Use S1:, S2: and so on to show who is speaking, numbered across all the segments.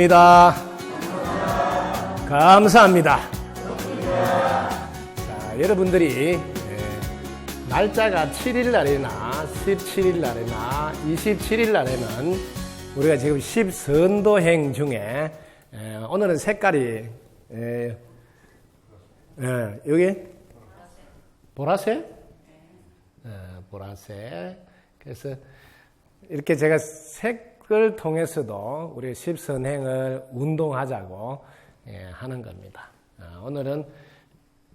S1: 입니다. 감사합니다. 자, 여러분들이 날짜가 7일 날이나 17일 날이나 27일 날에는 우리가 지금 10선도행 중에 오늘은 색깔이 여기 보라색? 보라색. 그래서 이렇게 제가 색을 통해서도 우리 10선행을 운동하자고 하는 겁니다. 오늘은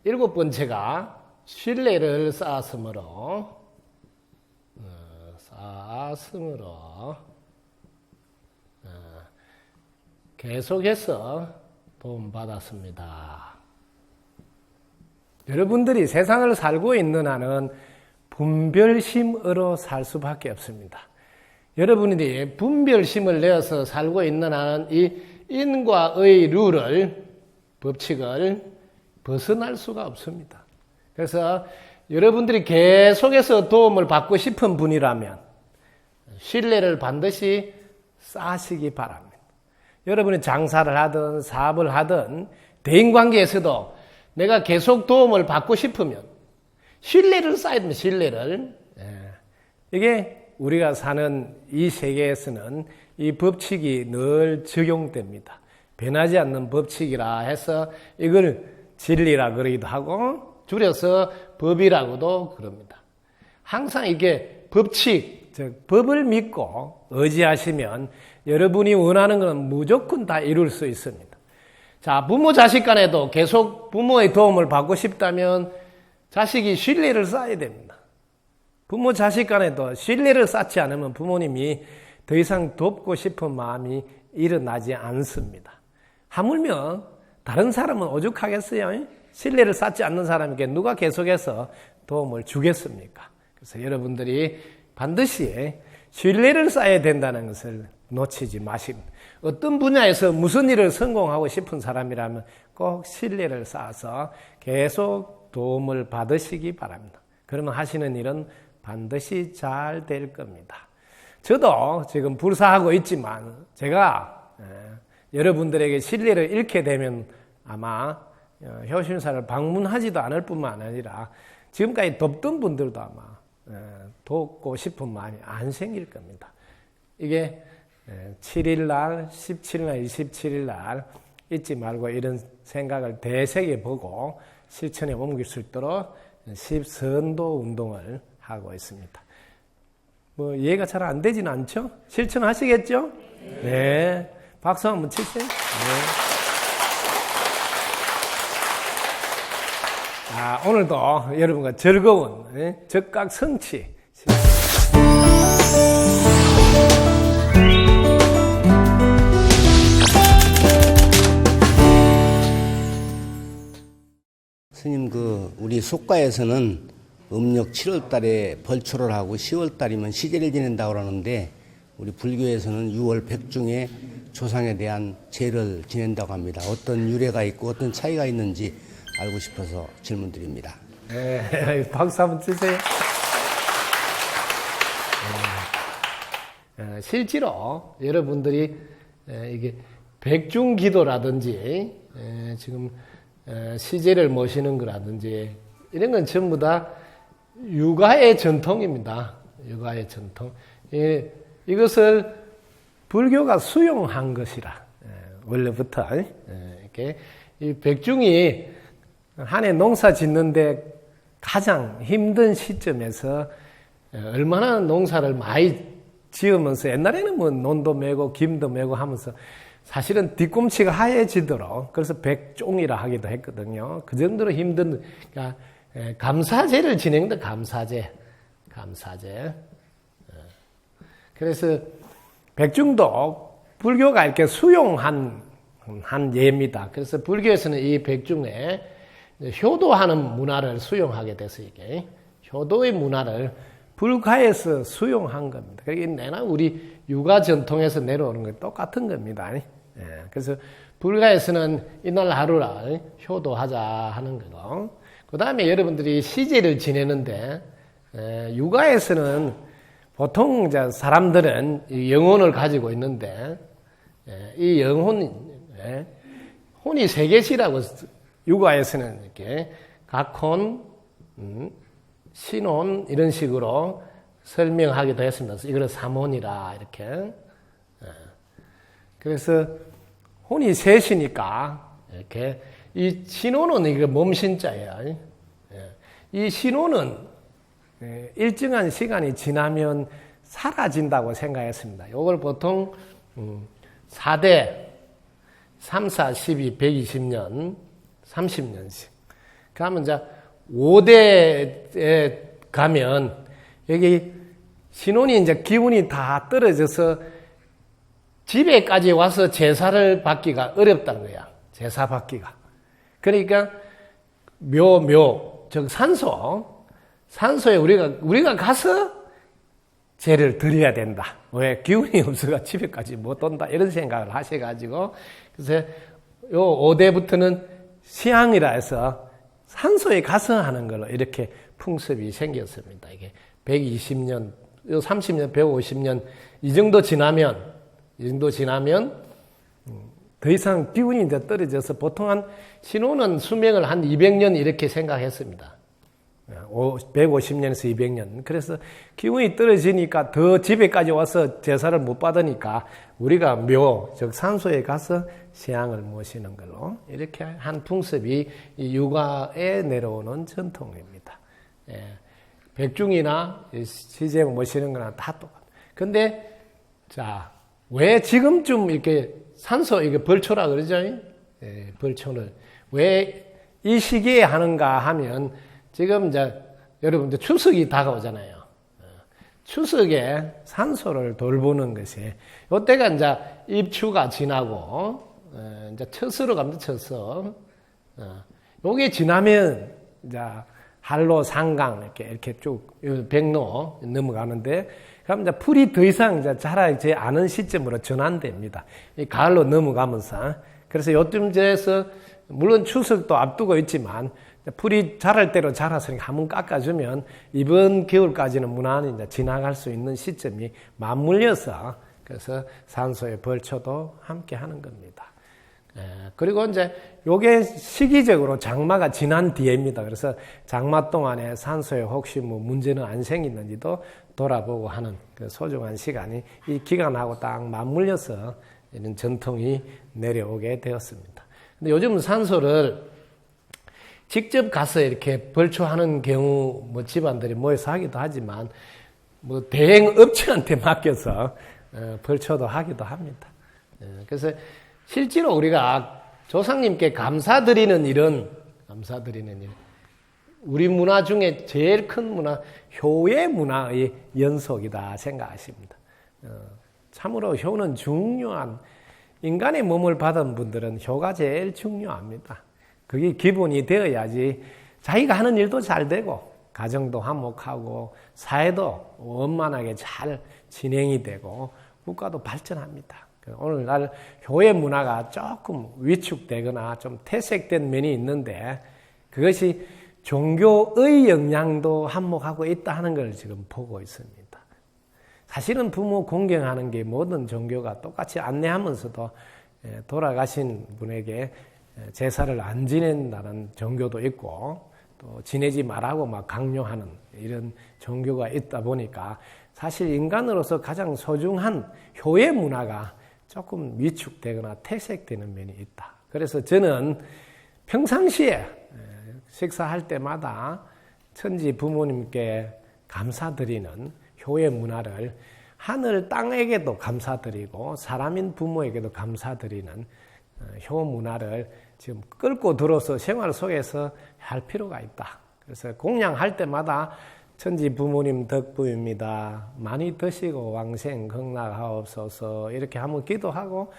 S1: 7번째가 신뢰를 쌓았으므로 계속해서 도움받았습니다. 여러분들이 세상을 살고 있는 한은 분별심으로 살 수밖에 없습니다. 여러분들이 분별심을 내어서 살고 있는 한은 이 인과 의 룰을, 법칙을 벗어날 수가 없습니다. 그래서 여러분들이 계속해서 도움을 받고 싶은 분이라면 신뢰를 반드시 쌓으시기 바랍니다. 여러분이 장사를 하든 사업을 하든 대인관계에서도 내가 계속 도움을 받고 싶으면 신뢰를 쌓아야 됩니다. 신뢰를. 이게 우리가 사는 이 세계에서는 이 법칙이 늘 적용됩니다. 변하지 않는 법칙이라 해서 이걸 진리라 그러기도 하고 줄여서 법이라고도 그럽니다. 항상 이게 법칙, 즉 법을 믿고 의지하시면 여러분이 원하는 것은 무조건 다 이룰 수 있습니다. 자, 부모 자식 간에도 계속 부모의 도움을 받고 싶다면 자식이 신뢰를 쌓아야 됩니다. 부모 자식 간에도 신뢰를 쌓지 않으면 부모님이 더 이상 돕고 싶은 마음이 일어나지 않습니다. 하물며 다른 사람은 오죽하겠어요? 신뢰를 쌓지 않는 사람에게 누가 계속해서 도움을 주겠습니까? 그래서 여러분들이 반드시 신뢰를 쌓아야 된다는 것을 놓치지 마십니다. 어떤 분야에서 무슨 일을 성공하고 싶은 사람이라면 꼭 신뢰를 쌓아서 계속 도움을 받으시기 바랍니다. 그러면 하시는 일은 반드시 잘 될 겁니다. 저도 지금 불사하고 있지만 제가 여러분들에게 신뢰를 잃게 되면 아마 효신사를 방문하지도 않을 뿐만 아니라 지금까지 돕던 분들도 아마 돕고 싶은 마음이 안 생길 겁니다. 이게 7일날, 17일날, 27일날 잊지 말고 이런 생각을 대세게 보고 실천에 옮길 수 있도록 10선도 운동을 하고 있습니다. 뭐 이해가 잘 안 되지는 않죠? 실천하시겠죠? 네. 박수 한번 치세요. 네. 오늘도 여러분과 즐거운 적각 성취.
S2: 스님, 우리 속가에서는 음력 7월 달에 벌초를 하고 10월 달이면 시제를 지낸다고 그러는데 우리 불교에서는 6월 백중에 조상에 대한 제를 지낸다고 합니다. 어떤 유래가 있고 어떤 차이가 있는지 알고 싶어서 질문드립니다.
S1: 네, 박수 한번 주세요. 실제로 여러분들이 이게 백중기도라든지 지금 시제를 모시는 거라든지 이런 건 전부 다 육아의 전통입니다. 육아의 전통. 이것을 불교가 수용한 것이라 원래부터 이렇게 이 백중이 한 해 농사 짓는데 가장 힘든 시점에서 얼마나 농사를 많이 지으면서 옛날에는 뭐 논도 메고 김도 메고 하면서 사실은 뒤꿈치가 하얘지도록 그래서 백종이라 하기도 했거든요. 그 정도로 힘든 그러니까 감사제를 진행도 감사제. 그래서 백중도 불교가 이렇게 수용한 예입니다. 그래서 불교에서는 이 백중에 효도하는 문화를 수용하게 돼서 이게 효도의 문화를 불가에서 수용한 겁니다. 그게 내나 우리 유가 전통에서 내려오는 거 똑같은 겁니다. 그래서 불가에서는 이날 하루를 효도하자 하는 거고, 그 다음에 여러분들이 시제를 지내는데 유가에서는 보통 이제 사람들은 영혼을 가지고 있는데 이 혼이 세 개시라고 유가에서는 이렇게 각혼, 신혼 이런 식으로 설명하기도 했습니다. 이걸 삼혼이라 이렇게. 그래서 혼이 셋이니까 이렇게 이 신혼은 이게 몸신자예요. 이 신혼은 일정한 시간이 지나면 사라진다고 생각했습니다. 이걸 보통 4대 3, 4, 12, 120년, 30년씩. 그러면 이제 5대에 가면 여기 신혼이 이제 기운이 다 떨어져서 집에까지 와서 제사를 받기가 어렵다는 거야. 제사 받기가. 그러니까 즉 산소에 우리가 가서 제를 드려야 된다. 왜? 기운이 없어가 집에까지 못 온다. 이런 생각을 하셔가지고 그래서 요 5대부터는 시향이라 해서 산소에 가서 하는 걸로 이렇게 풍습이 생겼습니다. 이게 120년, 30년, 150년 이 정도 지나면 더 이상 기운이 이제 떨어져서 보통 한 신혼은 수명을 한 200년 이렇게 생각했습니다. 150년에서 200년. 그래서 기운이 떨어지니까 더 집에까지 와서 제사를 못 받으니까 우리가 즉 산소에 가서 시향을 모시는 걸로 이렇게 한 풍습이 유가에 내려오는 전통입니다. 백중이나 시제 모시는 거나 다 똑같아요. 근데 왜 지금쯤 이렇게 산소 이게 벌초라 그러죠? 벌초를 왜 이 시기에 하는가 하면 지금 이제 여러분들 추석이 다가오잖아요. 추석에 산소를 돌보는 것이 이때가 이제 입추가 지나고 이제 처서로 갑니다. 처서. 요게 지나면 이제 한로 상강 이렇게 쭉 백로 넘어가는데 그럼 이제 풀이 더 이상 이제 자라지 않은 시점으로 전환됩니다. 이 가을로 넘어가면서 그래서 요쯤에서 물론 추석도 앞두고 있지만 풀이 자랄 대로 자라서 한번 깎아주면 이번 겨울까지는 무난히 이제 지나갈 수 있는 시점이 맞물려서 그래서 산소의 벌초도 함께 하는 겁니다. 그리고 이제 요게 시기적으로 장마가 지난 뒤에입니다. 그래서 장마 동안에 산소에 혹시 뭐 문제는 안 생기는지도 돌아보고 하는 그 소중한 시간이 이 기간하고 딱 맞물려서 이런 전통이 내려오게 되었습니다. 근데 요즘 산소를 직접 가서 이렇게 벌초하는 경우 뭐 집안들이 모여서 하기도 하지만 뭐 대행 업체한테 맡겨서 벌초도 하기도 합니다. 그래서 실제로 우리가 조상님께 감사드리는 일은 우리 문화 중에 제일 큰 문화, 효의 문화의 연속이다 생각하십니다. 참으로 효는 중요한, 인간의 몸을 받은 분들은 효가 제일 중요합니다. 그게 기본이 되어야지 자기가 하는 일도 잘 되고 가정도 화목하고 사회도 원만하게 잘 진행이 되고 국가도 발전합니다. 오늘날 효의 문화가 조금 위축되거나 좀 퇴색된 면이 있는데 그것이 종교의 영향도 한몫하고 있다 하는 걸 지금 보고 있습니다. 사실은 부모 공경하는 게 모든 종교가 똑같이 안내하면서도 돌아가신 분에게 제사를 안 지낸다는 종교도 있고 또 지내지 말라고 막 강요하는 이런 종교가 있다 보니까 사실 인간으로서 가장 소중한 효의 문화가 조금 위축되거나 퇴색되는 면이 있다. 그래서 저는 평상시에 식사할 때마다 천지 부모님께 감사드리는 효의 문화를 하늘 땅에게도 감사드리고 사람인 부모에게도 감사드리는 효 문화를 지금 끌고 들어서 생활 속에서 할 필요가 있다. 그래서 공양할 때마다 천지 부모님 덕분입니다. 많이 드시고 왕생 극락하옵소서 이렇게 한번 기도하고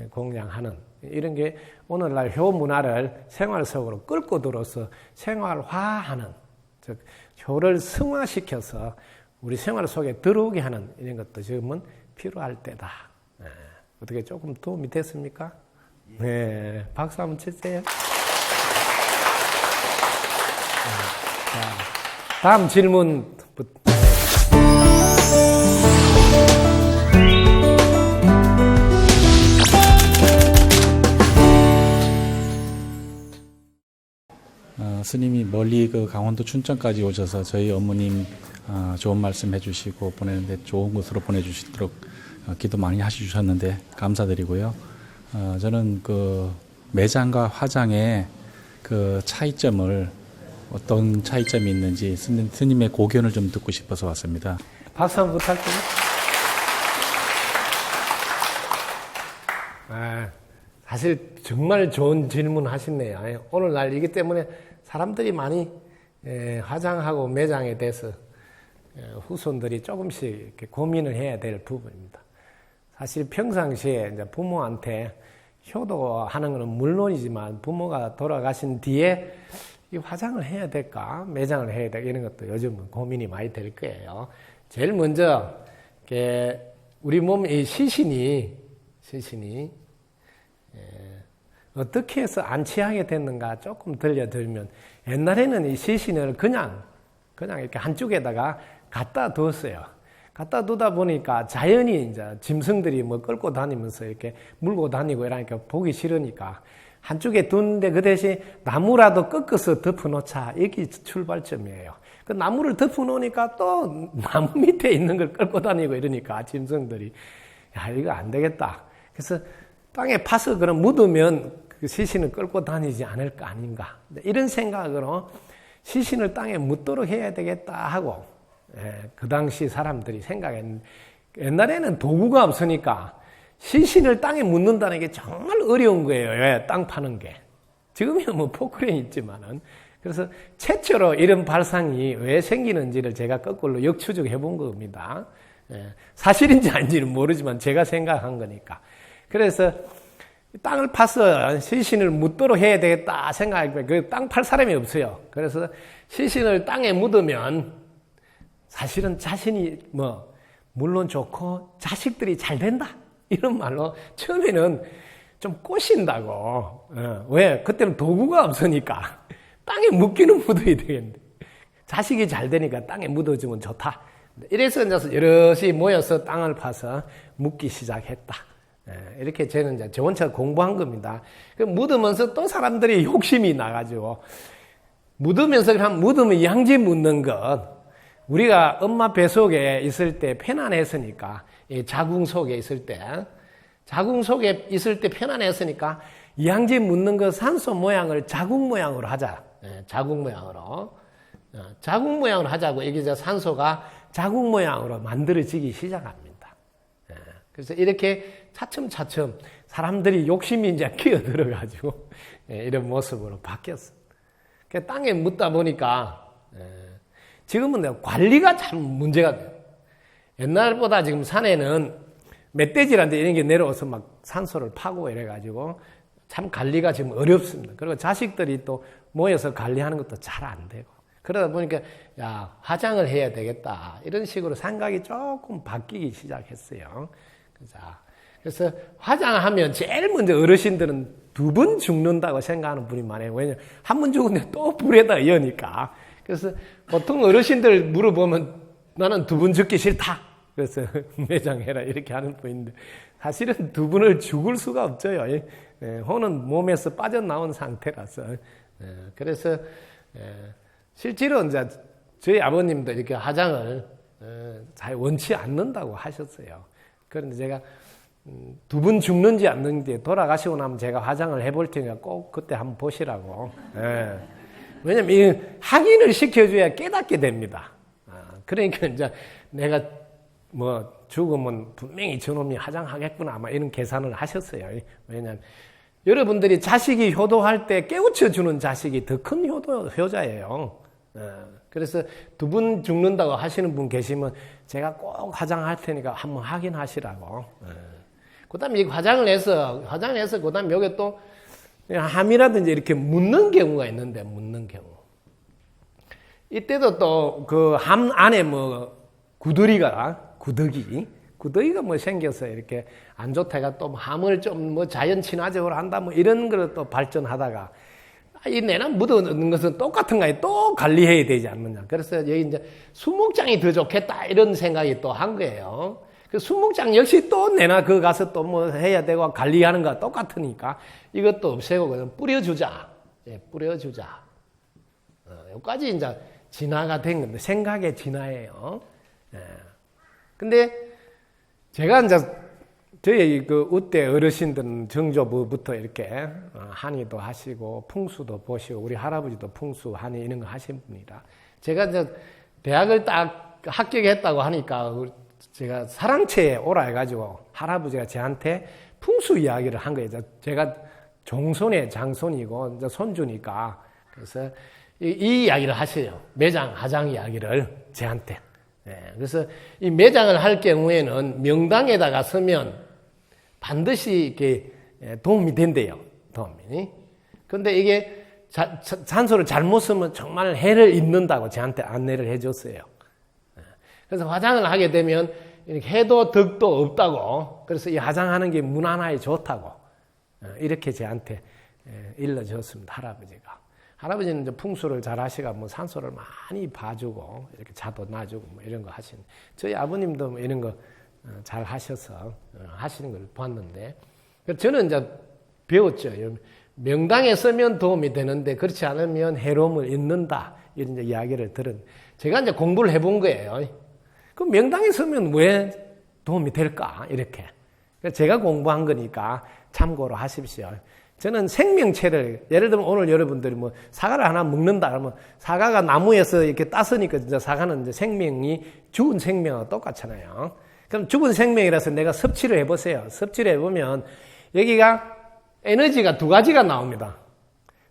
S1: 공양하는 이런 게 오늘날 효 문화를 생활 속으로 끌고 들어서 생활화하는, 즉 효를 승화시켜서 우리 생활 속에 들어오게 하는 이런 것도 지금은 필요할 때다. 어떻게 조금 도움이 됐습니까? 네, 박수 한번 치세요. 자, 다음 질문부터.
S3: 스님이 멀리 그 강원도 춘천까지 오셔서 저희 어머님 좋은 말씀 해주시고 보내는데 좋은 곳으로 보내주시도록 기도 많이 하셔주셨는데 감사드리고요. 저는 그 매장과 화장의 그 차이점을 어떤 차이점이 있는지 스님의 고견을 좀 듣고 싶어서 왔습니다.
S1: 박수 한번 부탁드립니다. 사실 정말 좋은 질문 하시네요. 오늘날이기 때문에 사람들이 많이 화장하고 매장에 대해서 후손들이 조금씩 이렇게 고민을 해야 될 부분입니다. 사실 평상시에 이제 부모한테 효도하는 것은 물론이지만 부모가 돌아가신 뒤에 이 화장을 해야 될까, 매장을 해야 될까 이런 것도 요즘은 고민이 많이 될 거예요. 제일 먼저 우리 몸 이 시신이 어떻게 해서 안치하게 됐는가 조금 들려드리면, 옛날에는 이 시신을 그냥 이렇게 한쪽에다가 갖다 두었어요. 갖다 두다 보니까 자연히 이제 짐승들이 뭐 끌고 다니면서 이렇게 물고 다니고 이러니까 보기 싫으니까 한쪽에 두는데 그 대신 나무라도 꺾어서 덮어놓자. 이게 출발점이에요. 그 나무를 덮어놓으니까 또 나무 밑에 있는 걸 끌고 다니고 이러니까 짐승들이 야, 이거 안 되겠다. 그래서 땅에 파서 그럼 묻으면 그 시신을 끌고 다니지 않을 거 아닌가. 이런 생각으로 시신을 땅에 묻도록 해야 되겠다 하고, 그 당시 사람들이 생각했는데, 옛날에는 도구가 없으니까 시신을 땅에 묻는다는 게 정말 어려운 거예요. 땅 파는 게. 지금이야 뭐 포크레인 있지만은. 그래서 최초로 이런 발상이 왜 생기는지를 제가 거꾸로 역추적해 본 겁니다. 사실인지 아닌지는 모르지만 제가 생각한 거니까. 그래서 땅을 파서 시신을 묻도록 해야 되겠다 생각하니까 그 땅 팔 사람이 없어요. 그래서 시신을 땅에 묻으면 사실은 자신이 물론 좋고 자식들이 잘 된다. 이런 말로 처음에는 좀 꼬신다고. 왜? 그때는 도구가 없으니까 땅에 묻기는 묻어야 되겠는데 자식이 잘 되니까 땅에 묻어주면 좋다. 이래서 이제 여럿이 모여서 땅을 파서 묻기 시작했다. 이렇게 저는 이제 저원차 공부한 겁니다. 묻으면서 또 사람들이 욕심이 나가지고 묻으면서 그냥 묻으면 양지 묻는 것. 우리가 엄마 뱃속에 있을 때 편안했으니까, 자궁 속에 있을 때 편안했으니까 양지 묻는 것 산소 모양을 자궁 모양으로 하자. 자궁 모양으로 하자고 이게 산소가 자궁 모양으로 만들어지기 시작합니다. 그래서 이렇게 차츰차츰 사람들이 욕심이 이제 끼어들어가지고 이런 모습으로 바뀌었어. 땅에 묻다 보니까 지금은 관리가 참 문제가 돼요. 옛날보다 지금 산에는 멧돼지란데 이런 게 내려와서 막 산소를 파고 이래가지고 참 관리가 지금 어렵습니다. 그리고 자식들이 또 모여서 관리하는 것도 잘 안 되고. 그러다 보니까 야, 화장을 해야 되겠다. 이런 식으로 생각이 조금 바뀌기 시작했어요. 그래서 화장하면 제일 먼저 어르신들은 2번 죽는다고 생각하는 분이 많아요. 왜냐면 한 번 죽은데 또 불에다 이으니까. 그래서 보통 어르신들 물어보면 나는 2번 죽기 싫다. 그래서 매장해라 이렇게 하는 분인데 사실은 2번을 죽을 수가 없어요. 혼은 몸에서 빠져나온 상태라서. 그래서 실제로 이제 저희 아버님도 이렇게 화장을 잘 원치 않는다고 하셨어요. 그런데 제가 2번 죽는지 안 죽는지 돌아가시고 나면 제가 화장을 해볼 테니까 꼭 그때 한번 보시라고. 왜냐면 이 확인을 시켜줘야 깨닫게 됩니다. 그러니까 이제 내가 죽으면 분명히 저놈이 화장하겠구나 아마 이런 계산을 하셨어요. 왜냐하면 여러분들이 자식이 효도할 때 깨우쳐주는 자식이 더 큰 효자예요. 그래서 두 분 죽는다고 하시는 분 계시면 제가 꼭 화장할 테니까 한번 확인하시라고. 그 다음에 화장을 해서 그 다음에 여기 또 함이라든지 이렇게 묻는 경우가 있는데, 묻는 경우. 이때도 또 그 함 안에 뭐 구더기가 뭐 생겨서 이렇게 안 좋다가 또 함을 좀 뭐 자연 친화적으로 한다 뭐 이런 걸 또 발전하다가 이 내나 묻어놓는 것은 똑같은가요? 또 관리해야 되지 않느냐. 그래서 여기 이제 수목장이 더 좋겠다 이런 생각이 또 한 거예요. 그 수목장 역시 또 내나 그 가서 또 뭐 해야 되고 관리하는 거 똑같으니까 이것도 없애고 그냥 뿌려주자. 예, 뿌려주자. 여기까지 이제 진화가 된 건데 생각의 진화예요. 예. 근데 제가 이제 저희 그 우대 어르신들은 정조부부터 이렇게 한의도 하시고 풍수도 보시고 우리 할아버지도 풍수 한의 이런 거 하신 분이라 제가 이제 대학을 딱 합격했다고 하니까 제가 사랑채에 오라 해가지고 할아버지가 저한테 풍수 이야기를 한 거예요. 제가 종손의 장손이고 이제 손주니까 그래서 이 이야기를 하세요. 매장 화장 이야기를 저한테. 네, 그래서 이 매장을 할 경우에는 명당에다가 서면 반드시 이렇게 도움이 된대요. 도움이. 근데 이게 산소를 잘못 쓰면 정말 해를 입는다고 저한테 안내를 해줬어요. 그래서 화장을 하게 되면 해도 덕도 없다고. 그래서 이 화장하는 게 무난하게 좋다고. 이렇게 저한테 일러줬습니다. 할아버지가. 할아버지는 이제 풍수를 잘 하시가 뭐 산소를 많이 봐주고 이렇게 자도 놔주고 뭐 이런 거 하시는. 저희 아버님도 뭐 이런 거 잘 하셔서 하시는 걸 봤는데 저는 이제 배웠죠. 명당에 쓰면 도움이 되는데 그렇지 않으면 해로움을 입는다 이런 이제 이야기를 들은. 제가 이제 공부를 해본 거예요. 그럼 명당에 쓰면 왜 도움이 될까 이렇게. 제가 공부한 거니까 참고로 하십시오. 저는 생명체를 예를 들면 오늘 여러분들이 뭐 사과를 하나 먹는다 그러면 사과가 나무에서 이렇게 따스니까 진짜 사과는 이제 생명이 죽은 생명과 똑같잖아요. 그럼 죽은 생명이라서 내가 섭취를 해보세요. 섭취를 해보면 여기가 에너지가 두 가지가 나옵니다.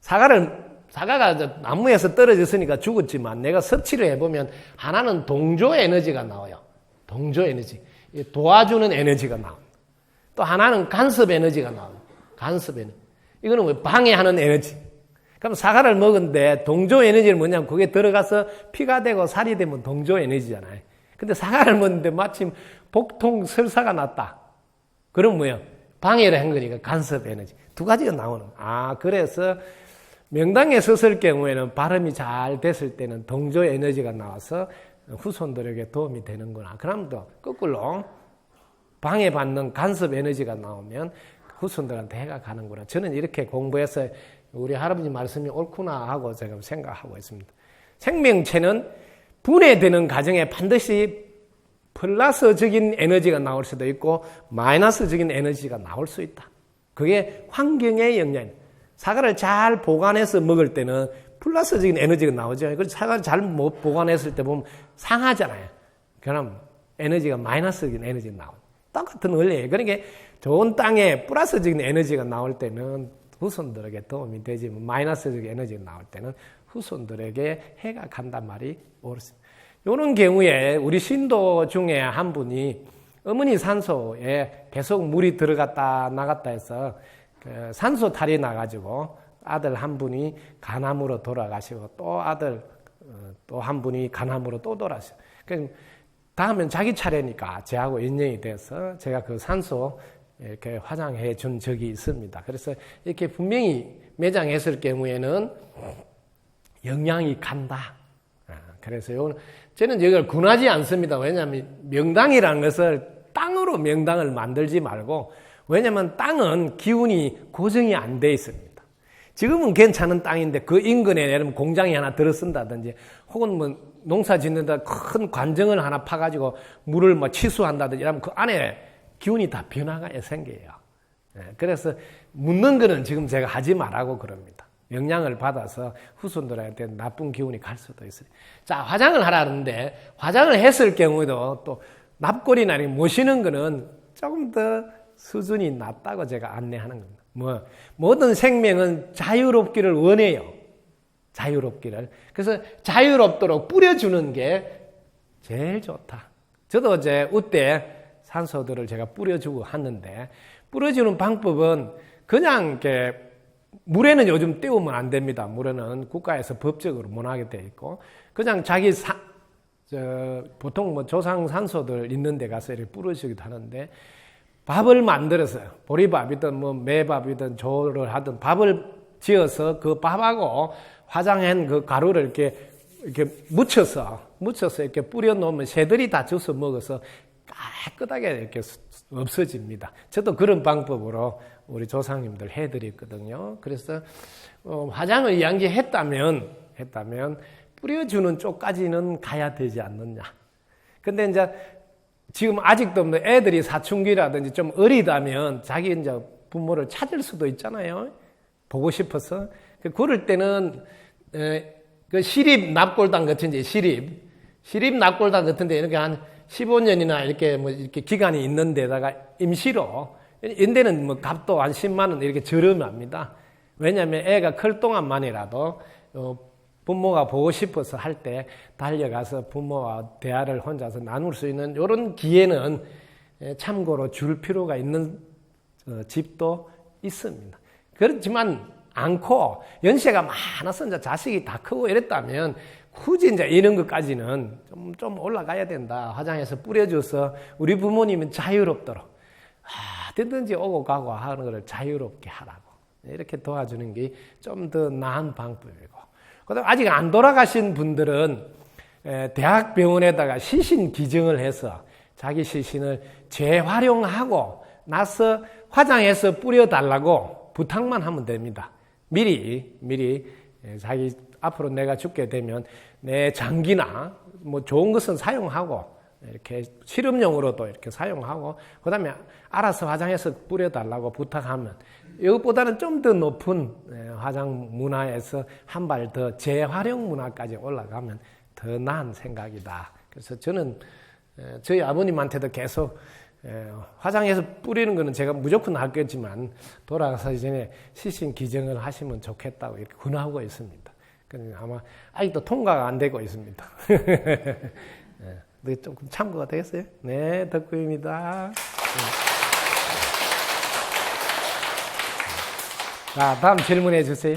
S1: 사과가 나무에서 떨어졌으니까 죽었지만 내가 섭취를 해보면 하나는 동조 에너지가 나와요. 동조 에너지. 도와주는 에너지가 나옵니다. 또 하나는 간섭 에너지가 나옵니다. 간섭 에너지. 이거는 왜 방해하는 에너지. 그럼 사과를 먹은데 동조 에너지는 뭐냐면 그게 들어가서 피가 되고 살이 되면 동조 에너지잖아요. 근데 사과를 먹는데 마침 복통 설사가 났다. 그럼 뭐예요? 방해를 한 거니까 간섭 에너지. 두 가지가 나오는. 그래서 명당에 섰을 경우에는 발음이 잘 됐을 때는 동조 에너지가 나와서 후손들에게 도움이 되는구나. 그럼 또 거꾸로 방해받는 간섭 에너지가 나오면 후손들한테 해가 가는구나. 저는 이렇게 공부해서 우리 할아버지 말씀이 옳구나 하고 제가 생각하고 있습니다. 생명체는 분해되는 과정에 반드시 플러스적인 에너지가 나올 수도 있고 마이너스적인 에너지가 나올 수 있다. 그게 환경의 영향. 사과를 잘 보관해서 먹을 때는 플러스적인 에너지가 나오죠. 그래서 사과를 잘 못 보관했을 때 보면 상하잖아요. 그럼 에너지가 마이너스적인 에너지가 나와요. 똑같은 원리예요. 그러니까 좋은 땅에 플러스적인 에너지가 나올 때는 후손들에게 도움이 되지만 마이너스적인 에너지가 나올 때는 후손들에게 해가 간단 말이 옳습니다. 이런 경우에 우리 신도 중에 한 분이 어머니 산소에 계속 물이 들어갔다 나갔다 해서 그 산소 탈이 나가지고 아들 한 분이 간암으로 돌아가시고 또 아들 또 한 분이 간암으로 또 돌아가시고 다음엔 자기 차례니까 저하고 인연이 돼서 제가 그 산소 이렇게 화장해 준 적이 있습니다. 그래서 이렇게 분명히 매장했을 경우에는 영향이 간다. 그래서 저는 이걸 권하지 않습니다. 왜냐하면 명당이라는 것을 땅으로 명당을 만들지 말고 왜냐하면 땅은 기운이 고정이 안 돼 있습니다. 지금은 괜찮은 땅인데 그 인근에 예를 들면 공장이 하나 들어선다든지 혹은 뭐 농사 짓는다 큰 관정을 하나 파가지고 물을 뭐 치수한다든지 이러면 그 안에 기운이 다 변화가 생겨요. 그래서 묻는 거는 지금 제가 하지 말라고 그럽니다. 영향을 받아서 후손들한테 나쁜 기운이 갈 수도 있어요. 자, 화장을 하라는데 화장을 했을 경우에도 또 납골이나 모시는 거는 조금 더 수준이 낮다고 제가 안내하는 겁니다. 모든 생명은 자유롭기를 원해요. 자유롭기를. 그래서 자유롭도록 뿌려주는 게 제일 좋다. 저도 어제 우때 산소들을 제가 뿌려주고 하는데, 뿌려주는 방법은 그냥 이렇게 물에는 요즘 띄우면 안 됩니다. 물에는 국가에서 법적으로 못하게 돼 있고, 그냥 자기 보통 조상 산소들 있는 데 가서 이렇게 뿌려주기도 하는데, 밥을 만들어서요. 보리밥이든 매밥이든 조를 하든 밥을 지어서 그 밥하고 화장한 그 가루를 이렇게 묻혀서 이렇게 뿌려놓으면 새들이 다 주워 먹어서 깨끗하게 이렇게 없어집니다. 저도 그런 방법으로 우리 조상님들 해드렸거든요. 그래서 화장을 이야기했다면 뿌려주는 쪽까지는 가야 되지 않느냐. 근데 이제 지금 아직도 애들이 사춘기라든지 좀 어리다면 자기 이제 부모를 찾을 수도 있잖아요. 보고 싶어서. 그럴 때는 그 시립 납골당 같은 시립 납골당 같은데 이렇게 한 15년이나 이렇게 기간이 있는 데다가 임시로, 인데는 값도 한 10만 원 이렇게 저렴합니다. 왜냐하면 애가 클 동안만이라도 부모가 보고 싶어서 할 때 달려가서 부모와 대화를 혼자서 나눌 수 있는 이런 기회는 참고로 줄 필요가 있는 집도 있습니다. 그렇지만 않고 연세가 많아서 이제 자식이 다 크고 이랬다면 굳이 이제 이런 것까지는 좀 올라가야 된다. 화장해서 뿌려줘서 우리 부모님은 자유롭도록 어디든지 오고 가고 하는 것을 자유롭게 하라고 이렇게 도와주는 게 좀 더 나은 방법이고, 그다음 아직 안 돌아가신 분들은 대학병원에다가 시신 기증을 해서 자기 시신을 재활용하고 나서 화장해서 뿌려달라고 부탁만 하면 됩니다. 미리 자기 앞으로 내가 죽게 되면 내 장기나 좋은 것은 사용하고 이렇게 실험용으로도 이렇게 사용하고 그다음에 알아서 화장해서 뿌려달라고 부탁하면, 이것보다는 좀 더 높은 화장 문화에서 한 발 더 재활용 문화까지 올라가면 더 나은 생각이다. 그래서 저는 저희 아버님한테도 계속 화장해서 뿌리는 거는 제가 무조건 하겠지만 돌아가기 전에 시신 기증을 하시면 좋겠다고 이렇게 권하고 있습니다. 아마 아직도 통과가 안 되고 있습니다. 네, 조금 참고가 되겠어요? 네, 덕구입니다. 자, 다음 질문해 주세요.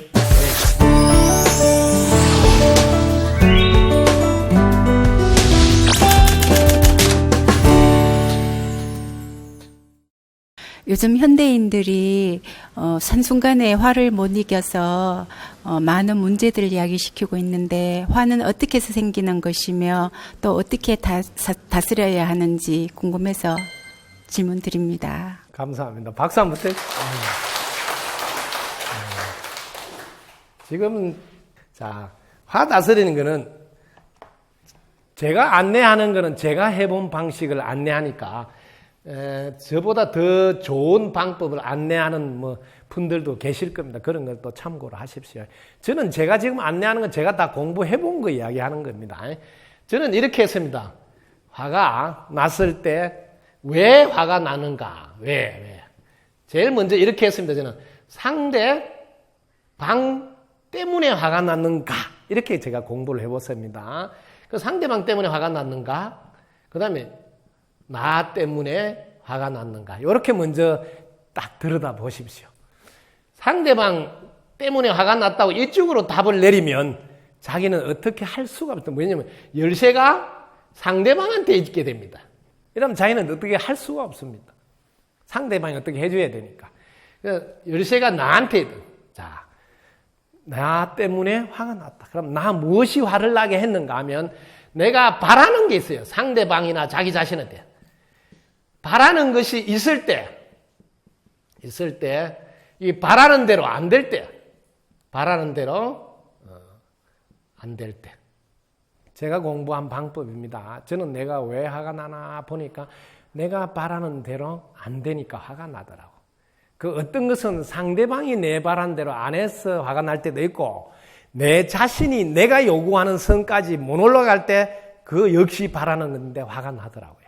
S4: 요즘 현대인들이 산순간에 화를 못 이겨서 많은 문제들을 야기시키고 있는데, 화는 어떻게 해서 생기는 것이며 또 어떻게 다스려야 하는지 궁금해서 질문 드립니다.
S1: 감사합니다. 박수 한번 주세요. 지금 화 다스리는 거는 제가 안내하는 거는 제가 해본 방식을 안내하니까 저보다 더 좋은 방법을 안내하는 분들도 계실 겁니다. 그런 걸 또 참고로 하십시오. 저는 제가 지금 안내하는 건 제가 다 공부해 본 거 이야기하는 겁니다. 저는 이렇게 했습니다. 화가 났을 때 왜 화가 나는가? 왜? 제일 먼저 이렇게 했습니다. 저는 상대방 때문에 화가 났는가? 이렇게 제가 공부를 해봤습니다. 그 상대방 때문에 화가 났는가? 그 다음에 나 때문에 화가 났는가? 이렇게 먼저 딱 들여다 보십시오. 상대방 때문에 화가 났다고 이쪽으로 답을 내리면 자기는 어떻게 할 수가 없다. 왜냐하면 열쇠가 상대방한테 있게 됩니다. 이러면 자기는 어떻게 할 수가 없습니다. 상대방이 어떻게 해줘야 되니까. 열쇠가 나한테, 나 때문에 화가 났다. 그럼 나 무엇이 화를 나게 했는가 하면 내가 바라는 게 있어요. 상대방이나 자기 자신한테. 바라는 것이 있을 때, 이 바라는 대로 안 될 때, 안 될 때. 제가 공부한 방법입니다. 저는 내가 왜 화가 나나 보니까 내가 바라는 대로 안 되니까 화가 나더라고. 그 어떤 것은 상대방이 내 바라는 대로 안 해서 화가 날 때도 있고, 내 자신이 내가 요구하는 선까지 못 올라갈 때 그 역시 바라는 건데 화가 나더라고요.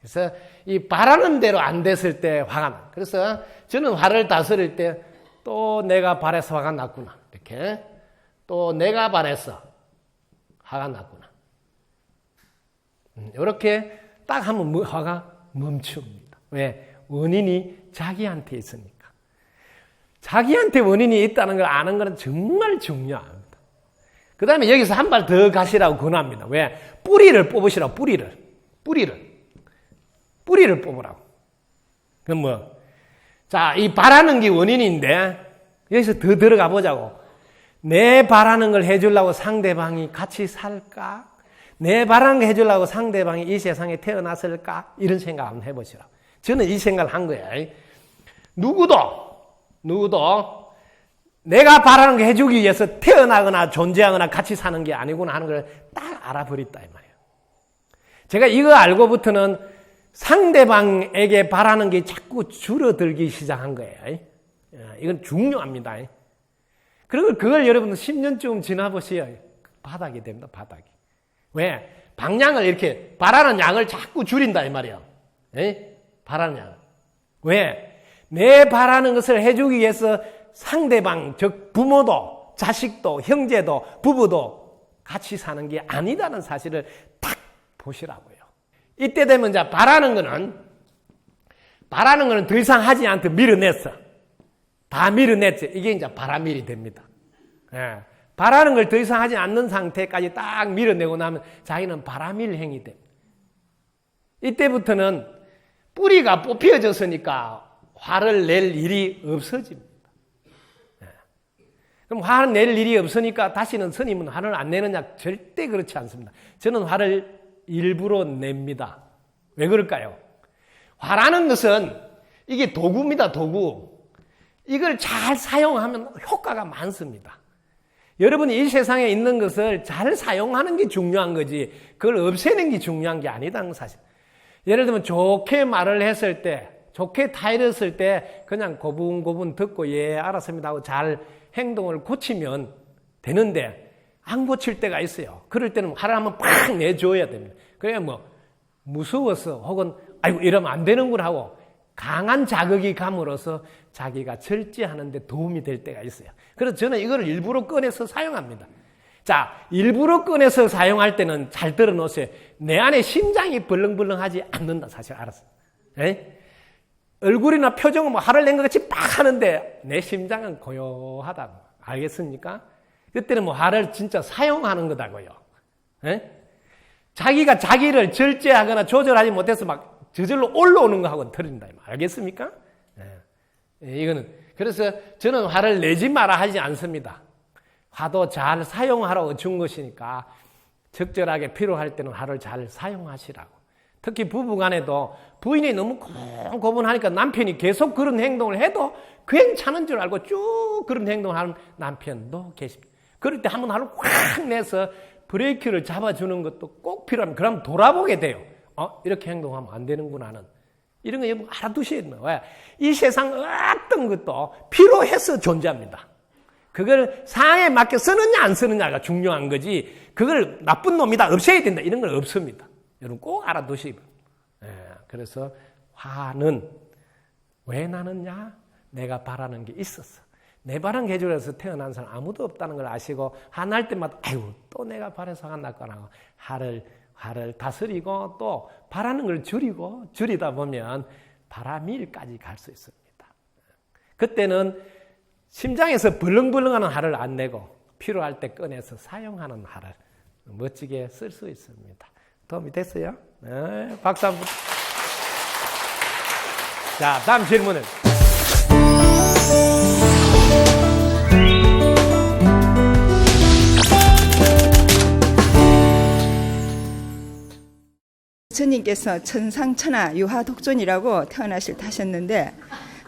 S1: 그래서 이 바라는 대로 안 됐을 때 화가 나. 그래서 저는 화를 다스릴 때 또 내가 바래서 화가 났구나. 이렇게. 또 내가 바래서 화가 났구나. 이렇게 딱 하면 화가 멈춥니다. 왜? 원인이 자기한테 있으니까. 자기한테 원인이 있다는 걸 아는 건 정말 중요합니다. 그 다음에 여기서 한 발 더 가시라고 권합니다. 왜? 뿌리를 뽑으시라고, 뿌리를 뽑으라고. 그럼 뭐, 자, 이 바라는 게 원인인데, 여기서 더 들어가 보자고. 내 바라는 걸 해주려고 상대방이 같이 살까? 내 바라는 걸 해주려고 상대방이 이 세상에 태어났을까? 이런 생각 한번 해보시라고. 저는 이 생각을 한 거예요. 누구도 내가 바라는 거 해주기 위해서 태어나거나 존재하거나 같이 사는 게 아니구나 하는 걸 딱 알아버렸다 이 말이에요. 제가 이거 알고부터는 상대방에게 바라는 게 자꾸 줄어들기 시작한 거예요. 이건 중요합니다. 그리고 그걸 여러분들 10년쯤 지나보셔야 바닥이 됩니다. 바닥이. 왜? 방향을 이렇게 바라는 양을 자꾸 줄인다 이 말이에요. 바라는 양. 왜? 내 바라는 것을 해주기 위해서 상대방, 즉 부모도 자식도 형제도 부부도 같이 사는 게 아니다는 사실을 딱 보시라고요. 이때 되면 이제 바라는 거는 더 이상 하지 않고 밀어냈어. 다 밀어냈지. 이게 이제 바라밀이 됩니다. 바라는 걸 더 이상 하지 않는 상태까지 딱 밀어내고 나면 자기는 바라밀 행위 됩니다. 이때부터는 뿌리가 뽑혀졌으니까 화를 낼 일이 없어집니다. 그럼 화를 낼 일이 없으니까 다시는 스님은 화를 안 내느냐? 절대 그렇지 않습니다. 저는 화를 일부러 냅니다. 왜 그럴까요? 화라는 것은 이게 도구입니다. 도구. 이걸 잘 사용하면 효과가 많습니다. 여러분이 이 세상에 있는 것을 잘 사용하는 게 중요한 거지 그걸 없애는 게 중요한 게 아니다는 사실. 예를 들면 좋게 말을 했을 때, 좋게 타이랬을 때 그냥 고분고분 듣고 예 알았습니다 하고 잘 행동을 고치면 되는데 안 고칠 때가 있어요. 그럴 때는 화를 한번 팍 내줘야 됩니다. 그래야 뭐 무서워서 혹은 아이고 이러면 안 되는구나 하고 강한 자극이 감으로써 자기가 절제하는 데 도움이 될 때가 있어요. 그래서 저는 이걸 일부러 꺼내서 사용합니다. 자, 일부러 꺼내서 사용할 때는 잘 들어놓으세요. 내 안에 심장이 벌렁벌렁하지 않는다 사실 알았어요. 얼굴이나 표정은 뭐 화를 낸 것 같이 빡 하는데 내 심장은 고요하다고. 알겠습니까? 그때는 뭐 화를 진짜 사용하는 거다고요. 자기가 자기를 절제하거나 조절하지 못해서 막 저절로 올라오는 거하고는 틀린다. 알겠습니까? 이거는. 그래서 저는 화를 내지 마라 하지 않습니다. 화도 잘 사용하라고 준 것이니까 적절하게 필요할 때는 화를 잘 사용하시라고. 특히 부부간에도 부인이 너무 고분하니까 남편이 계속 그런 행동을 해도 괜찮은 줄 알고 쭉 그런 행동을 하는 남편도 계십니다. 그럴 때 한번 화를 확 내서 브레이크를 잡아주는 것도 꼭 필요합니다. 그럼 돌아보게 돼요. 이렇게 행동하면 안 되는구나 하는. 이런 거 여러분 알아두셔야 돼요. 왜? 이 세상 어떤 것도 필요해서 존재합니다. 그걸 상황에 맞게 쓰느냐 안 쓰느냐가 중요한 거지 그걸 나쁜 놈이다 없애야 된다 이런 건 없습니다. 여러분 꼭 알아두시고. 그래서 화는 왜 나느냐? 내가 바라는 게 있었어. 내 바라는 게 해주려서 태어난 사람 아무도 없다는 걸 아시고 화날 때마다 아이고 또 내가 바라서 화가 났구나 화를 다스리고 또 바라는 걸 줄이다 보면 바라밀까지 갈 수 있습니다. 그때는 심장에서 벌렁벌렁하는 화를 안 내고 필요할 때 꺼내서 사용하는 화를 멋지게 쓸 수 있습니다. 도움이 됐어요? 네, 박수 한번. 자, 다음 질문은.
S5: 부처님께서 천상천하 유화독존이라고 태어나실 때 하셨는데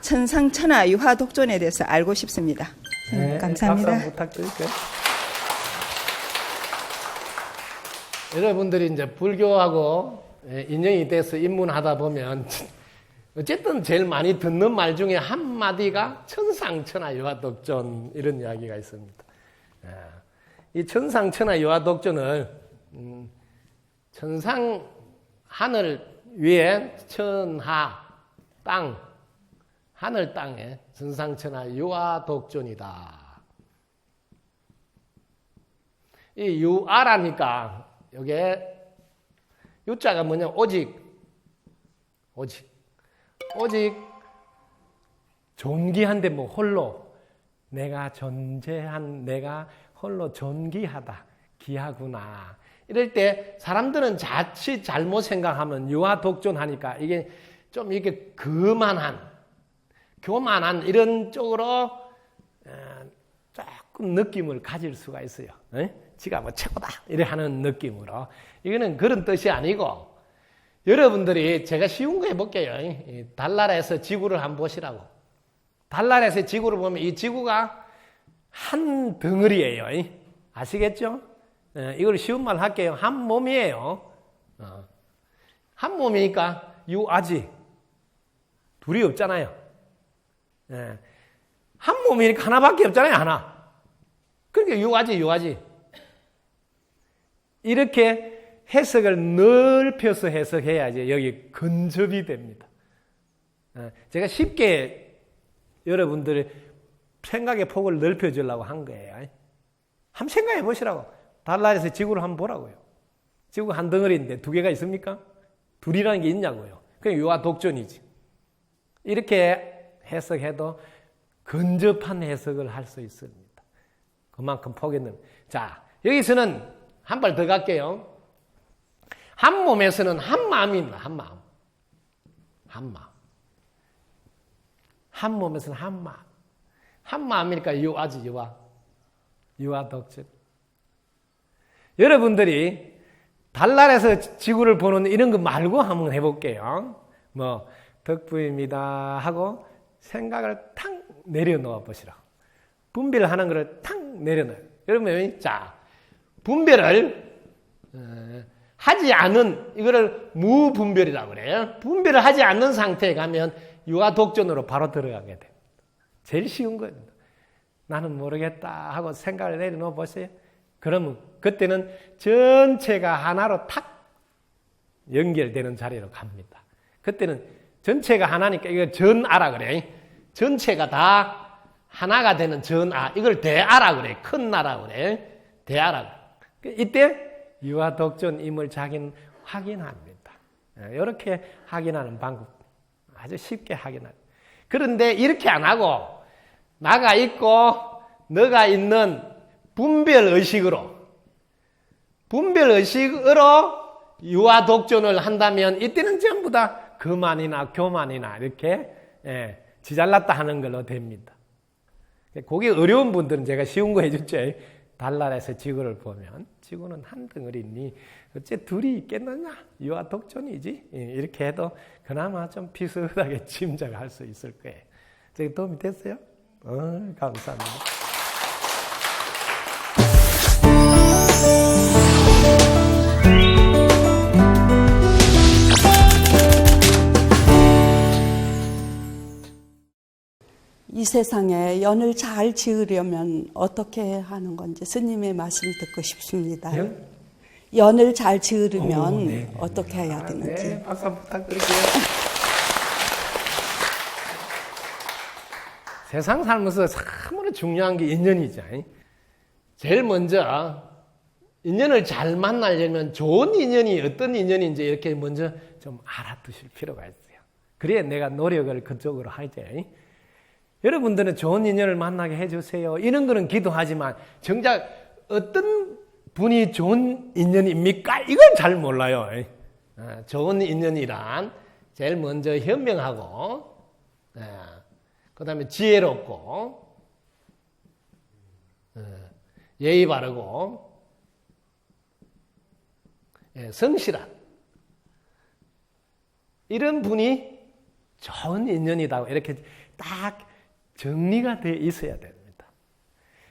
S5: 천상천하 유화독존에 대해서 알고 싶습니다.
S1: 네,
S5: 감사합니다.
S1: 박수 한번 부탁드릴게요. 여러분들이 이제 불교하고 인연이 돼서 입문하다 보면 어쨌든 제일 많이 듣는 말 중에 한마디가 천상천하 유화독존 이런 이야기가 있습니다. 이 천상천하 유화독존을 천상 하늘 위에 천하 땅 하늘 땅에 천상천하 유아독존이다. 이 유아라니까 요게 유자가 뭐냐 오직 존귀한데 뭐 홀로 내가 존재한 내가 홀로 존귀하다 귀하구나. 이럴 때 사람들은 자칫 잘못 생각하면 유아독존하니까 이게 좀 이렇게 교만한 이런 쪽으로 조금 느낌을 가질 수가 있어요. 지가 뭐 최고다 이래 하는 느낌으로. 이거는 그런 뜻이 아니고 여러분들이 제가 쉬운 거 해볼게요. 달나라에서 지구를 한번 보시라고. 달나라에서 지구를 보면 이 지구가 한 덩어리예요. 아시겠죠? 이걸 쉬운 말 할게요. 한 몸이에요. 한 몸이니까 유아지. 둘이 없잖아요. 한 몸이니까 하나밖에 없잖아요. 하나. 그러니까 유아지. 이렇게 해석을 넓혀서 해석해야지 여기 근접이 됩니다. 제가 쉽게 여러분들의 생각의 폭을 넓혀주려고 한 거예요. 한번 생각해 보시라고. 달나라에서 지구를 한번 보라고요. 지구가 한 덩어리인데 두 개가 있습니까? 둘이라는 게 있냐고요. 그냥 유아독존이지. 이렇게 해석해도 근접한 해석을 할 수 있습니다. 그만큼 폭에는. 자, 여기서는 한 발 더 갈게요. 한 몸에서는 한 마음입니다. 한 마음. 한 몸에서는 한 마음. 한 마음이니까 유아지, 유아독존. 여러분들이 달나라에서 지구를 보는 이런 거 말고 한번 해볼게요. 뭐 덕부입니다 하고 생각을 탁 내려놓아 보시라고. 분별하는 거를 탁 내려놓아요. 여러분, 자, 분별을 하지 않은 이거를 무분별이라고 그래요. 분별을 하지 않는 상태에 가면 유아독존으로 바로 들어가게 됩니다. 제일 쉬운 겁니다. 나는 모르겠다 하고 생각을 내려놓아 보세요. 그러면 그때는 전체가 하나로 탁 연결되는 자리로 갑니다. 그때는 전체가 하나니까 이거 전아라 그래. 전체가 다 하나가 되는 전아. 이걸 대아라 그래. 큰 나라 그래. 대아라 그래. 이때 유아독존임을 자기는 확인합니다. 이렇게 확인하는 방법. 아주 쉽게 확인합니다. 그런데 이렇게 안 하고 나가 있고 너가 있는 분별의식으로 유아독존을 한다면 이때는 전부 다 거만이나 교만이나 이렇게 지잘났다 하는 걸로 됩니다. 그게 어려운 분들은 제가 쉬운 거 해줬죠. 달나라에서 지구를 보면 지구는 한 덩어리니 어째 둘이 있겠느냐? 유아독존이지. 이렇게 해도 그나마 좀 비슷하게 짐작할 수 있을 거예요. 제가 도움이 됐어요? 감사합니다.
S6: 이 세상에 연을 잘 지으려면 어떻게 하는 건지 스님의 말씀 듣고 싶습니다. 연을 잘 지으려면 어떻게 해야 되는지.
S1: 네, 박수 한번 부탁드릴게요. 세상 살면서 참으로 중요한 게 인연이죠. 제일 먼저 인연을 잘 만나려면 좋은 인연이 어떤 인연인지 이렇게 먼저 좀 알아두실 필요가 있어요. 그래야 내가 노력을 그쪽으로 하지. 여러분들은 좋은 인연을 만나게 해주세요. 이런 거는 기도하지만 정작 어떤 분이 좋은 인연입니까? 이건 잘 몰라요. 좋은 인연이란 제일 먼저 현명하고 그 다음에 지혜롭고 예의 바르고 성실한 이런 분이 좋은 인연이다. 이렇게 딱 정리가 되어 있어야 됩니다.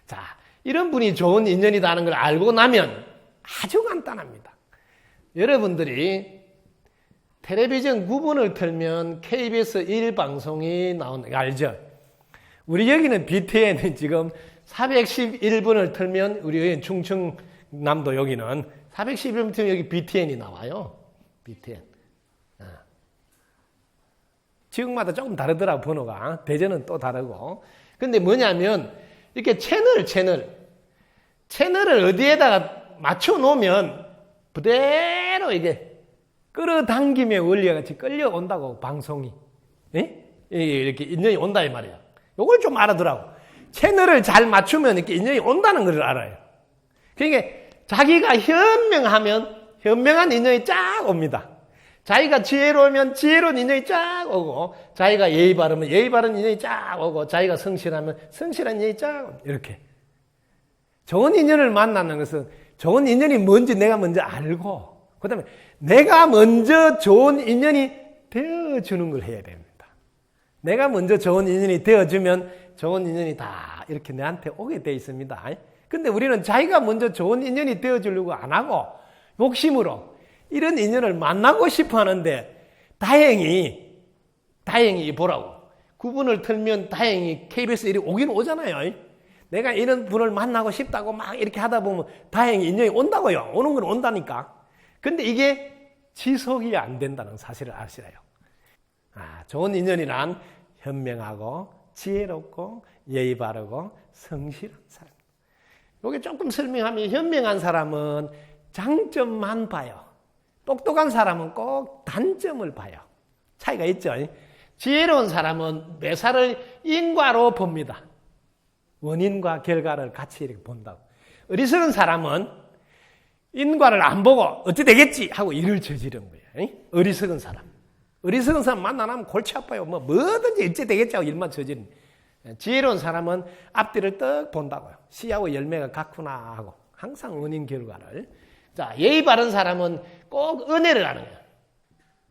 S1: 자, 이런 분이 좋은 인연이다 하는 걸 알고 나면 아주 간단합니다. 여러분들이 텔레비전 9번을 틀면 KBS 1방송이 나오는 거 알죠? 우리 여기는 BTN은 지금 411번을 틀면 우리 여기 충청남도 여기는 411번 틀면 여기 BTN이 나와요. BTN. 지역마다 조금 다르더라고, 번호가. 대전은 또 다르고. 근데 뭐냐면, 이렇게 채널을 어디에다가 맞춰 놓으면, 그대로 이게 끌어당김의 원리와 같이 끌려온다고, 방송이. 예? 이렇게 인연이 온다, 이 말이야. 요걸 좀 알아두라고. 채널을 잘 맞추면 이렇게 인연이 온다는 걸 알아요. 그러니까 자기가 현명한 인연이 쫙 옵니다. 자기가 지혜로우면 지혜로운 인연이 쫙 오고, 자기가 예의 바르면 예의 바른 인연이 쫙 오고, 자기가 성실하면 성실한 인연이 쫙 오고, 이렇게. 좋은 인연을 만나는 것은 좋은 인연이 뭔지 내가 먼저 알고, 그 다음에 내가 먼저 좋은 인연이 되어주는 걸 해야 됩니다. 내가 먼저 좋은 인연이 되어주면 좋은 인연이 다 이렇게 내한테 오게 돼 있습니다. 근데 우리는 자기가 먼저 좋은 인연이 되어주려고 안 하고 욕심으로 이런 인연을 만나고 싶어 하는데 다행히 보라고. 구분을 틀면 다행히 KBS 일이 오긴 오잖아요. 내가 이런 분을 만나고 싶다고 막 이렇게 하다 보면 다행히 인연이 온다고요. 오는 건 온다니까. 근데 이게 지속이 안 된다는 사실을 아시라요. 좋은 인연이란 현명하고 지혜롭고 예의 바르고 성실한 사람. 이게 조금 설명하면 현명한 사람은 장점만 봐요. 똑똑한 사람은 꼭 단점을 봐요. 차이가 있죠. 지혜로운 사람은 매사를 인과로 봅니다. 원인과 결과를 같이 이렇게 본다고. 어리석은 사람은 인과를 안 보고 어찌 되겠지 하고 일을 저지른 거예요. 어리석은 사람 만나면 골치 아파요. 뭐든지 어찌 되겠지 하고 일만 저지른. 지혜로운 사람은 앞뒤를 떡 본다고요. 씨하고 열매가 같구나 하고 항상 원인 결과를. 자, 예의 바른 사람은 꼭 은혜를 아는 거예요.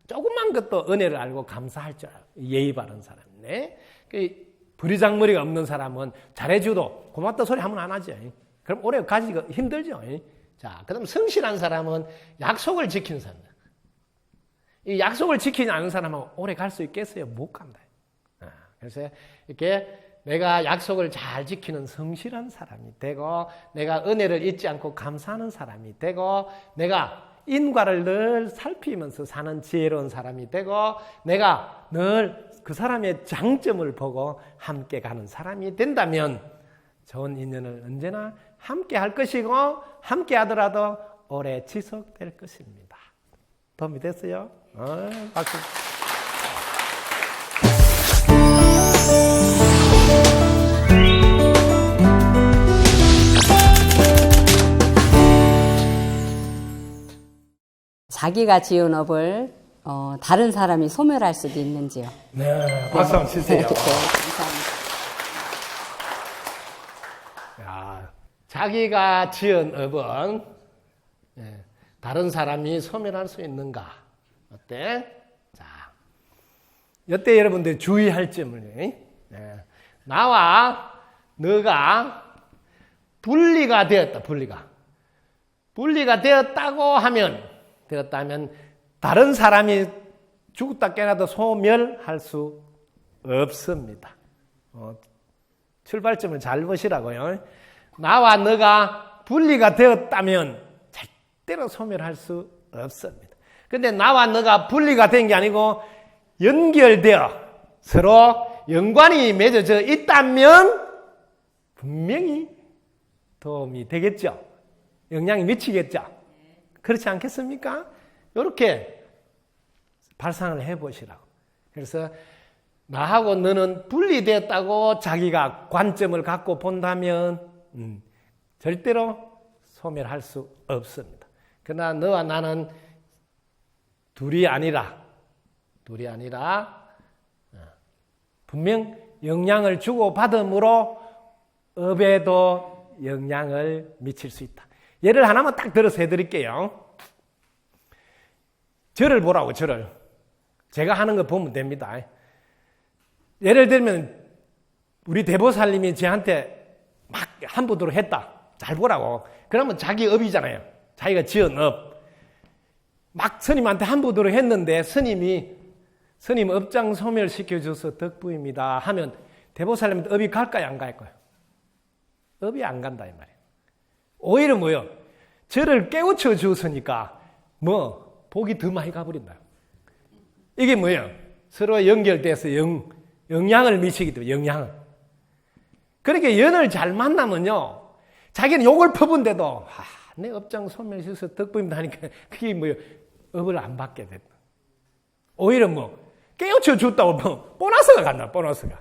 S1: 조그만 것도 은혜를 알고 감사할 줄 알아요. 예의 바른 사람. 네. 부리장머리가 없는 사람은 잘해줘도 고맙다 소리 하면 안 하죠. 그럼 오래 가지기가 힘들죠. 자, 그 다음 성실한 사람은 약속을 지키는 사람. 이 약속을 지키지 않는 사람은 오래 갈 수 있겠어요? 못 간다. 그래서 이렇게 내가 약속을 잘 지키는 성실한 사람이 되고, 내가 은혜를 잊지 않고 감사하는 사람이 되고, 내가 인과를 늘 살피면서 사는 지혜로운 사람이 되고, 내가 늘 그 사람의 장점을 보고 함께 가는 사람이 된다면 좋은 인연을 언제나 함께 할 것이고, 함께 하더라도 오래 지속될 것입니다. 도움이 됐어요? 박수.
S7: 자기가 지은 업을 다른 사람이 소멸할 수도 있는지요?
S1: 네, 박수 한번 치세요.
S7: 네, 감사합니다.
S1: 야, 자기가 지은 업은 다른 사람이 소멸할 수 있는가? 어때? 자, 이때 여러분들 주의할 점을 나와 너가 분리가 되었다. 분리가 되었다면 다른 사람이 죽었다 깨어나도 소멸할 수 없습니다. 출발점을 잘 보시라고요. 나와 너가 분리가 되었다면 절대로 소멸할 수 없습니다. 근데 나와 너가 분리가 된 게 아니고 연결되어 서로 연관이 맺어져 있다면 분명히 도움이 되겠죠. 영향이 미치겠죠. 그렇지 않겠습니까? 이렇게 발상을 해보시라고. 그래서 나하고 너는 분리되었다고 자기가 관점을 갖고 본다면 절대로 소멸할 수 없습니다. 그러나 너와 나는 둘이 아니라 분명 영향을 주고받음으로 업에도 영향을 미칠 수 있다. 예를 하나만 딱 들어서 해드릴게요. 절을 보라고, 절을. 제가 하는 거 보면 됩니다. 예를 들면 우리 대보살님이 저한테 막 한부도로 했다. 잘 보라고. 그러면 자기 업이잖아요. 자기가 지은 업. 막 스님한테 한부도로 했는데 스님 업장 소멸시켜줘서 덕부입니다 하면 대보살님한테 업이 갈까요? 안 갈까요? 업이 안 간다 이 말이에요. 오히려 뭐요? 저를 깨우쳐 주었으니까 복이 더 많이 가버린다. 이게 뭐예요? 서로 연결돼서 영향을 미치기 때문에 영향을. 그렇게 연을 잘 만나면요. 자기는 욕을 퍼본데도 내 업장 소멸시켜서 덕분입니다 하니까 그게 뭐예요? 업을 안 받게 됐다. 오히려 뭐 깨우쳐 줬다고 뭐 보너스가 간다. 보너스가.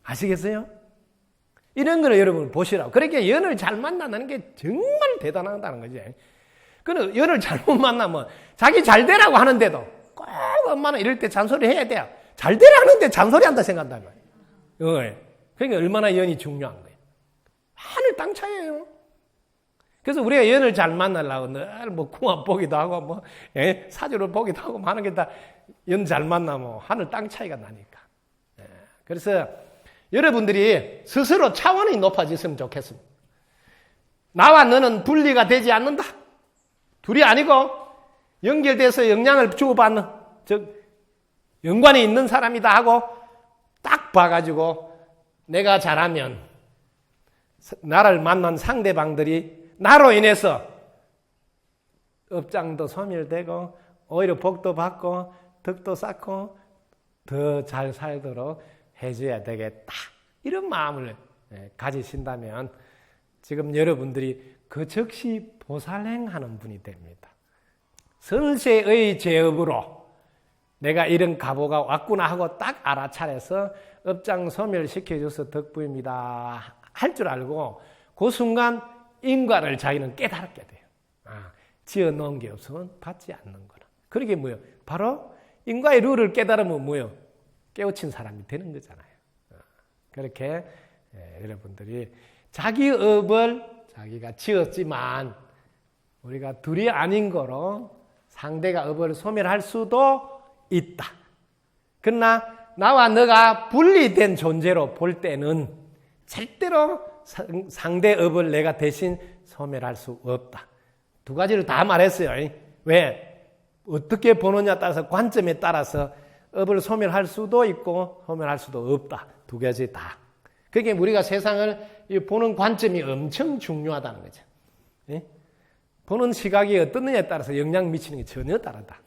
S1: 아시겠어요? 이런 거를 여러분 보시라고. 그렇게 연을 잘 만난다는 게 정말 대단하다는 거지. 그는 연을 잘못 만나면 자기 잘 되라고 하는데도 꼭 엄마는 이럴 때 잔소리 해야 돼요. 잘 되라 하는데 잔소리 한다 생각한다는 거예요. 그러니까 얼마나 연이 중요한 거예요. 하늘 땅 차이예요. 그래서 우리가 연을 잘 만나려고 늘 뭐 궁합 보기도 하고 뭐 사주를 보기도 하고 하는 게 다 연 잘 만나면 하늘 땅 차이가 나니까. 그래서 여러분들이 스스로 차원이 높아졌으면 좋겠습니다. 나와 너는 분리가 되지 않는다. 둘이 아니고 연결돼서 영향을 주고받는, 즉 연관이 있는 사람이다 하고 딱 봐가지고 내가 잘하면 나를 만난 상대방들이 나로 인해서 업장도 소멸되고 오히려 복도 받고 덕도 쌓고 더 잘 살도록 해줘야 되겠다. 이런 마음을 가지신다면 지금 여러분들이 그 즉시 보살행하는 분이 됩니다. 설세의 제업으로 내가 이런 가보가 왔구나 하고 딱 알아차려서 업장 소멸시켜줘서 덕부입니다 할 줄 알고 그 순간 인과를 자기는 깨달게 돼요. 지어놓은 게 없으면 받지 않는 거라. 그러게 뭐예요? 바로 인과의 룰을 깨달으면 뭐예요? 깨우친 사람이 되는 거잖아요. 그렇게 여러분들이 자기 업을 자기가 지었지만 우리가 둘이 아닌 거로 상대가 업을 소멸할 수도 있다. 그러나 나와 너가 분리된 존재로 볼 때는 절대로 상대 업을 내가 대신 소멸할 수 없다. 두 가지를 다 말했어요. 왜? 어떻게 보느냐에 따라서 관점에 따라서 업을 소멸할 수도 있고 소멸할 수도 없다. 두 가지 다. 그게 우리가 세상을 보는 관점이 엄청 중요하다는 거죠. 보는 시각이 어떻느냐에 따라서 영향 미치는 게 전혀 다르다.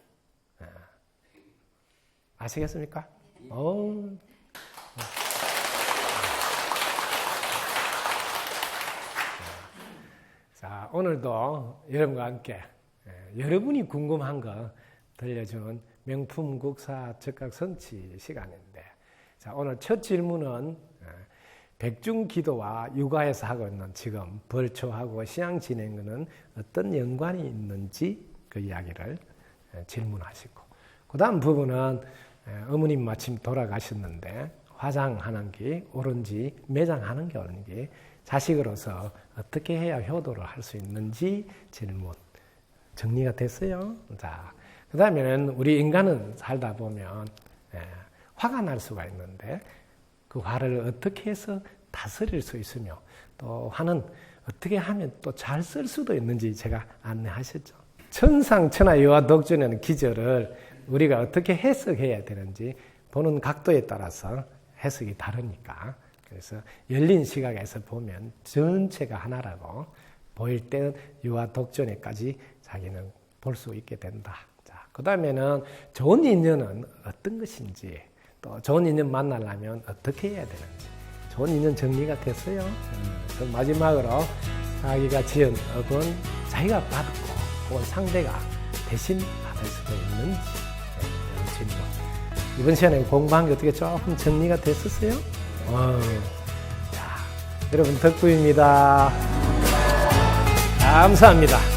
S1: 아시겠습니까? 자, 오늘도 여러분과 함께 여러분이 궁금한 거 들려주는 명품 국사 적각 성취 시간인데, 자, 오늘 첫 질문은 백중기도와 육아에서 하고 있는 지금 벌초하고 시향 진행은 어떤 연관이 있는지 그 이야기를 질문하시고, 그 다음 부분은 어머님 마침 돌아가셨는데 화장하는 게 옳은지 매장하는 게 옳은지 자식으로서 어떻게 해야 효도를 할 수 있는지 질문 정리가 됐어요. 자, 그 다음에는 우리 인간은 살다 보면 화가 날 수가 있는데 그 화를 어떻게 해서 다스릴 수 있으며 또 화는 어떻게 하면 또 잘 쓸 수도 있는지 제가 안내하셨죠. 천상천하 유화독존이라는 기절을 우리가 어떻게 해석해야 되는지 보는 각도에 따라서 해석이 다르니까, 그래서 열린 시각에서 보면 전체가 하나라고 보일 때는 유화독존에까지 자기는 볼 수 있게 된다. 자, 그 다음에는 좋은 인연은 어떤 것인지, 또 좋은 인연 만나려면 어떻게 해야 되는지, 좋은 인연 정리가 됐어요. 그 마지막으로 자기가 지은 업은 자기가 받고 혹은 상대가 대신 받을 수도 있는지, 이런 질문. 이번 시간에 공부한 게 어떻게 조금 정리가 됐었어요? 자, 여러분 덕구입니다. 감사합니다.